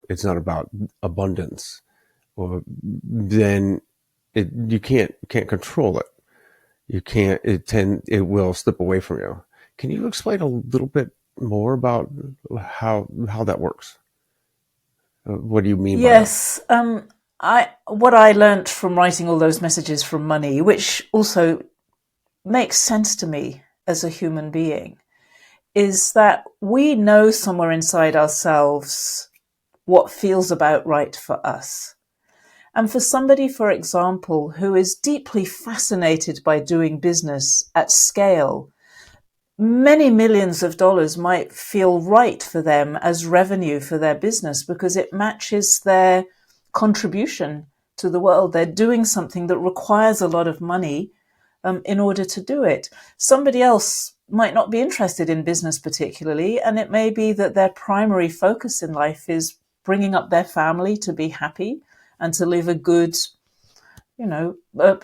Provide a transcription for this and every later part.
it's not about abundance, or then you can't control it. You can't. It will slip away from you. Can you explain a little bit more about how that works? What do you mean by that? Yes. What I learnt from writing all those messages from money, which also makes sense to me as a human being, is that we know somewhere inside ourselves what feels about right for us. And for somebody, for example, who is deeply fascinated by doing business at scale, many millions of dollars might feel right for them as revenue for their business because it matches their contribution to the world. They're doing something that requires a lot of money in order to do it. Somebody else might not be interested in business particularly, and it may be that their primary focus in life is bringing up their family to be happy and to live a good,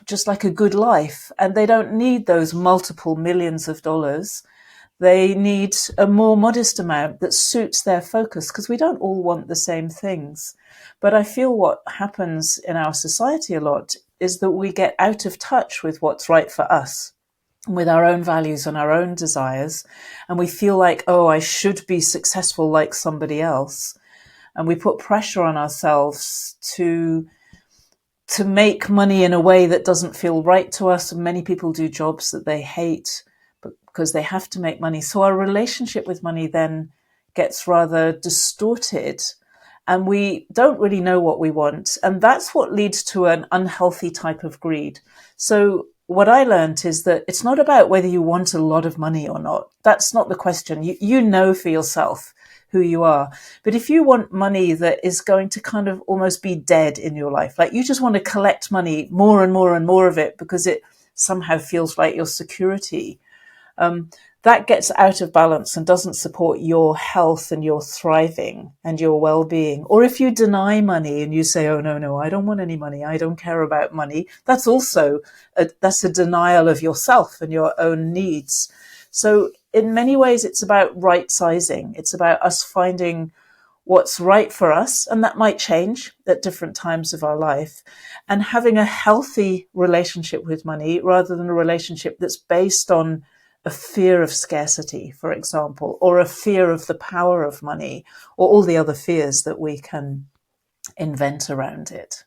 just like a good life. And they don't need those multiple millions of dollars. They need a more modest amount that suits their focus, because we don't all want the same things. But I feel what happens in our society a lot is that we get out of touch with what's right for us, with our own values and our own desires. And we feel like, oh, I should be successful like somebody else. And we put pressure on ourselves to make money in a way that doesn't feel right to us. And many people do jobs that they hate because they have to make money. So our relationship with money then gets rather distorted, and we don't really know what we want. And that's what leads to an unhealthy type of greed. So what I learned is that it's not about whether you want a lot of money or not. That's not the question. You know for yourself who you are. But if you want money that is going to kind of almost be dead in your life, like you just want to collect money, more and more and more of it, because it somehow feels like your security, that gets out of balance and doesn't support your health and your thriving and your well-being. Or if you deny money and you say, oh, no, I don't want any money, I don't care about money, that's also that's a denial of yourself and your own needs. So in many ways, it's about right sizing. It's about us finding what's right for us, and that might change at different times of our life, and having a healthy relationship with money rather than a relationship that's based on a fear of scarcity, for example, or a fear of the power of money, or all the other fears that we can invent around it.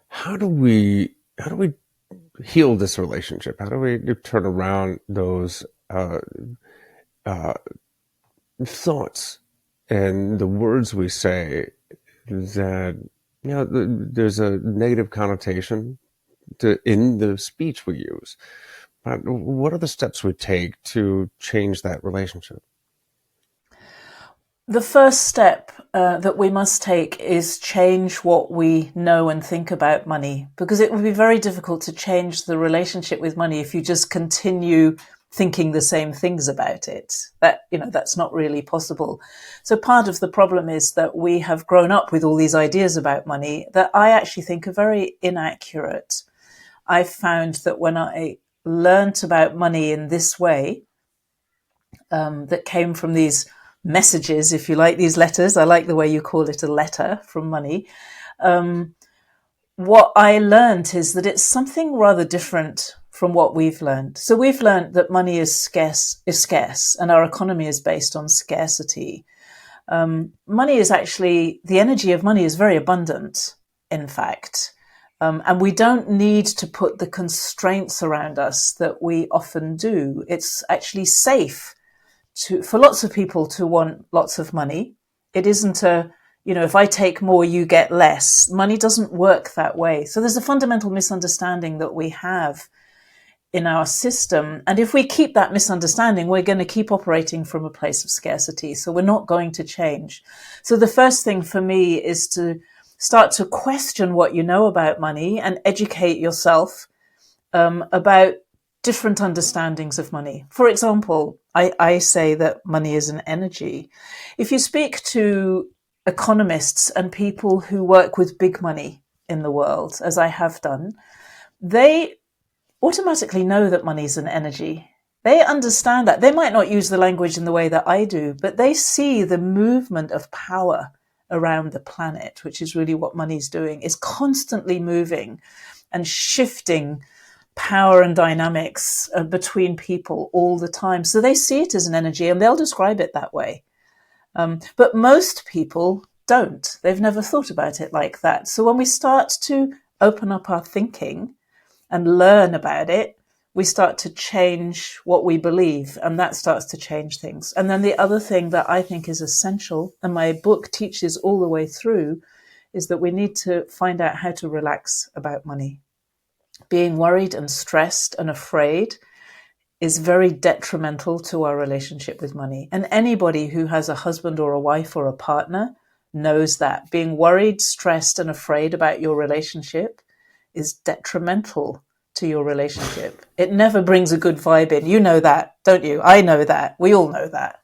How do we heal this relationship? How do we turn around those uh, thoughts and the words we say that, there's a negative connotation in the speech we use? But what are the steps we take to change that relationship? The first step that we must take is change what we know and think about money, because it would be very difficult to change the relationship with money if you just continue thinking the same things about it. That's not really possible. So part of the problem is that we have grown up with all these ideas about money that I actually think are very inaccurate. I found that when I learnt about money in this way, that came from these messages, if you like, these letters. I like the way you call it a letter from money. What I learned is that it's something rather different from what we've learned. So we've learned that money is scarce, and our economy is based on scarcity. Money is actually, the energy of money is very abundant, in fact. And we don't need to put the constraints around us that we often do. It's actually safe for lots of people to want lots of money. It isn't if I take more, you get less. Money doesn't work that way. So there's a fundamental misunderstanding that we have in our system. And if we keep that misunderstanding, we're going to keep operating from a place of scarcity. So we're not going to change. So the first thing for me is to start to question what you know about money and educate yourself about different understandings of money. For example, I say that money is an energy. If you speak to economists and people who work with big money in the world, as I have done, they automatically know that money is an energy. They understand that. They might not use the language in the way that I do, but they see the movement of power around the planet, which is really what money's doing, is constantly moving and shifting power and dynamics between people all the time. So they see it as an energy and they'll describe it that way. But most people don't. They've never thought about it like that. So when we start to open up our thinking and learn about it, we start to change what we believe, and that starts to change things. And then the other thing that I think is essential, and my book teaches all the way through, is that we need to find out how to relax about money. Being worried and stressed and afraid is very detrimental to our relationship with money. And anybody who has a husband or a wife or a partner knows that. Being worried, stressed, and afraid about your relationship is detrimental to your relationship. It never brings a good vibe in. You know that, don't you? I know that. We all know that.